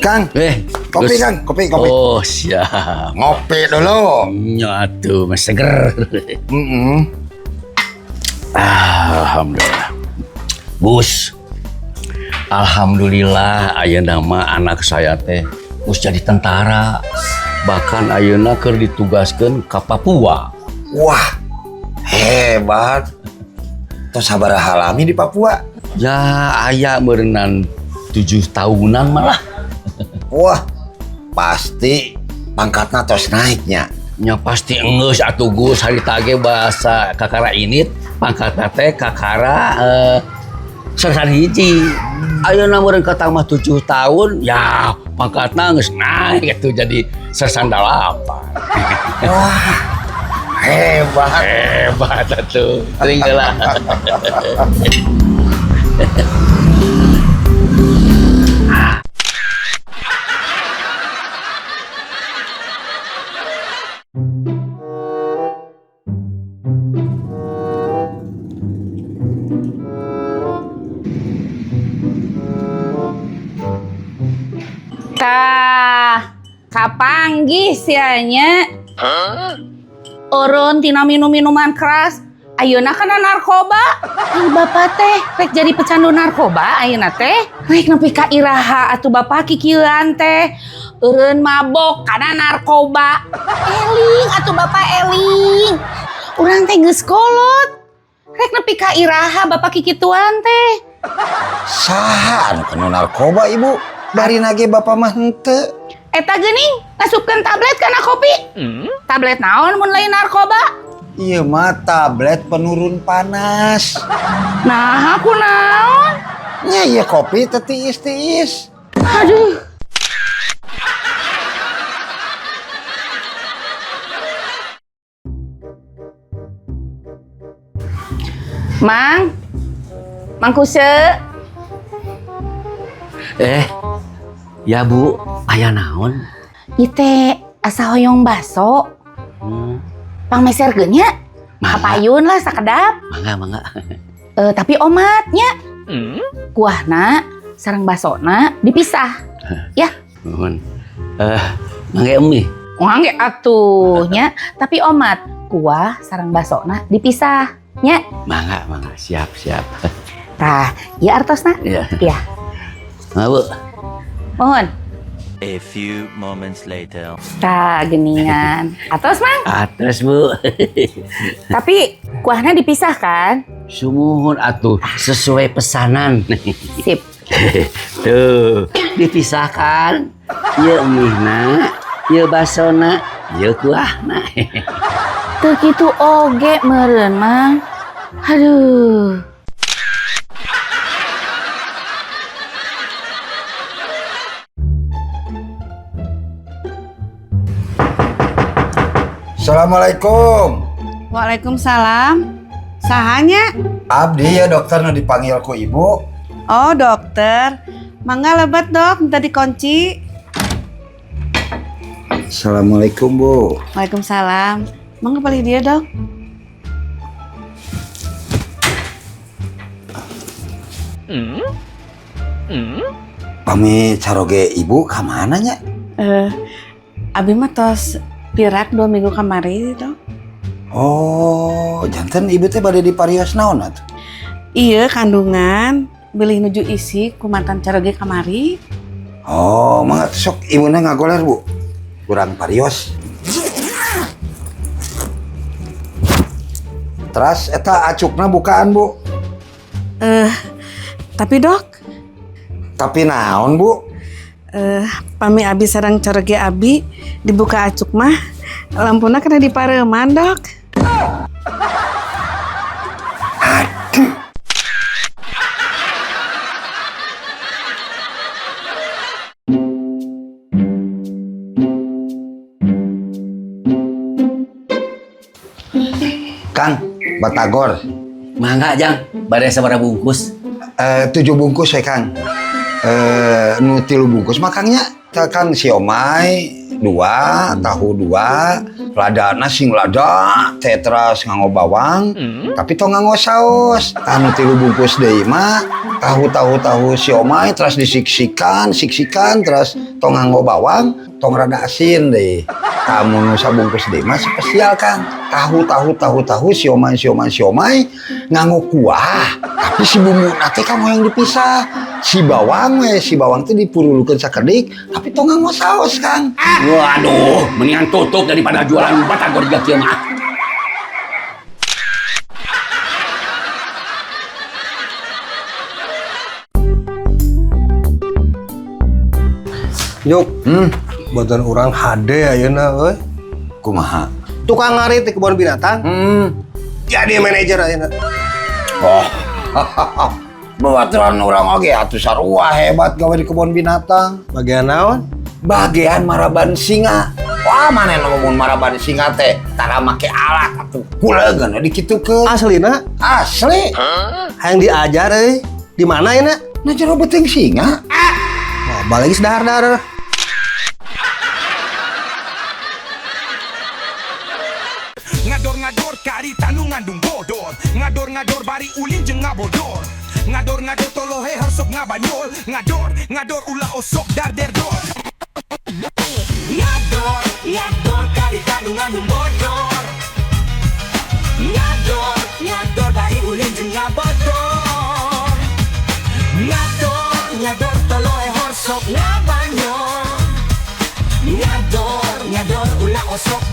Kang, kopi Kang, kopi. Oh siap. Ngopi dulu. Nyatu mas seger. Alhamdulillah. Bus. Alhamdulillah ayeuna mah anak saya teh geus jadi tentara. Bahkan ayeuna keur ditugaskeun ka Papua. Wah, hebat. Tos sabaraha lami di Papua? Ya aya meureunnan 7 tahunan malah. Wah, pasti pangkatna tos naiknya. Ya pasti enggeus atuh Gus, harita ge bahasa kakara init, pangkatna teh kakara sersan hiji. Ayeuna meureun katang mah 7 tahun, ya pangkatna geus naik atuh jadi sersan 8. Wah, hebat. Hebat atuh. Tinggallah. Kapanggih sianya urun tina minum-minuman keras ayeuna kana narkoba. Ai bapak teh rek jadi pecandu narkoba ayeuna teh rek nepi ka iraha atuh bapak kikieuan teh eureun mabok kana narkoba. Eling atuh bapak eling, urang teh geus kolot rek nepi ka iraha bapak kikituan teh. Saha anu kena narkoba ibu? Bari nage bapak mah henteu. Eta geuning ngasupkeun tablet kana kopi. Tablet naon mun lain narkoba? Iya mah tablet penurun panas. Nah, aku naon? Nya iya kopi teh tiis-tiis. Aduh. Mang Kuse. Ya Bu, aya naon? Ite asa hoyong baso. Pangmeserkeun nya. Kapayun lah sakedap. Mangga. Tapi omatnya. Kuahna sareng basona dipisah. Ya. Nuhun. Mangga emi. Mangga atuh nya, tapi omat kuah sareng basona dipisah. Nya. Mangga, siap. Tah, ya artosna? Iya. Iya. Bu. Mohon. A few moments later. Tah, geningan. Atos, Mang? Atas, Bu. Tapi kuahnya dipisah kan? Sumuhun atuh sesuai pesanan. Sip. Tuh, dipisahkan. Ieu emihna, ieu basona, ieu kuahna. Teu kitu oge meureun, Mang. Aduh. Assalamualaikum. Waalaikumsalam. Sahanya? Abdi ya dokter nu dipanggil ku ibu. Oh dokter. Mangga lebat dok, minta dikunci. Assalamualaikum Bu. Waalaikumsalam. Mangga palih dia dok. Pami caroge ibu kamana nya? Abi mah tos pirak 2 minggu kamari dok. Oh, janten ibu teh bade di parios naon atuh? Iya kandungan, bilih nuju isi ku mantan caroge kamari. Oh, mangga sok ibuna ngagoler Bu. Kurang parios. Teras eta acukna bukaan Bu. Tapi dok, Tapi naon Bu? pami abi sareng caroge abi dibuka acuk mah lampuna kena dipareuman dok. Kang, batagor. Mangga Jang, bade sabaraha bungkus? 7 bungkus ya Kang. Nu 3 bungkus makangnya tekan siomay 2, tahu 2, ladana sing lada, tetras nganggo bawang, tapi tong nganggo saos. Anu 3 bungkus deui mah tahu siomay terus disiksikan, terus tong nganggo bawang, tong rada asin deui. Kamu nu sabungkus deui mah spesial Kang. Tahu siomay nganggo kuah, tapi si bumbu nate kamu yang dipisah. Si bawang teh dipurulkeun sakedik, tapi tong nganggo saos Kang. Waduh, mendingan tutup daripada jualan batagor di kieu mah. Yuk, buatan orang HD ayeuna euy. Kumaha? Tukang ngarit di kebun binatang. Jadi manajer ayeuna. Oh, bebaturan orang oge atuh sarua hebat gawe di kebun binatang. Bagian naon? Bagian maraban singa. Wah, mana ngomong maraban singa teh? Tara make alat atuh. Kulegeun dikitukeun. Aslina? Asli. Hayang diajar euy. Di mana ayeuna? Na jero beuteung singa. Oh, balik sedar-dar. Ngador-ngador kari tanu ngandung bodor. Ngador-ngador bari ulin jeung ngabodor. Ngador-ngador tolohe harsok ngabanyol. Ngador ulah osok dar derdor. Ngador kari tanu ngandung bodor. Ngador bari ulin jeung ngabodor. Ngador tolohe harsok ngabanyol. Ngador ulah osok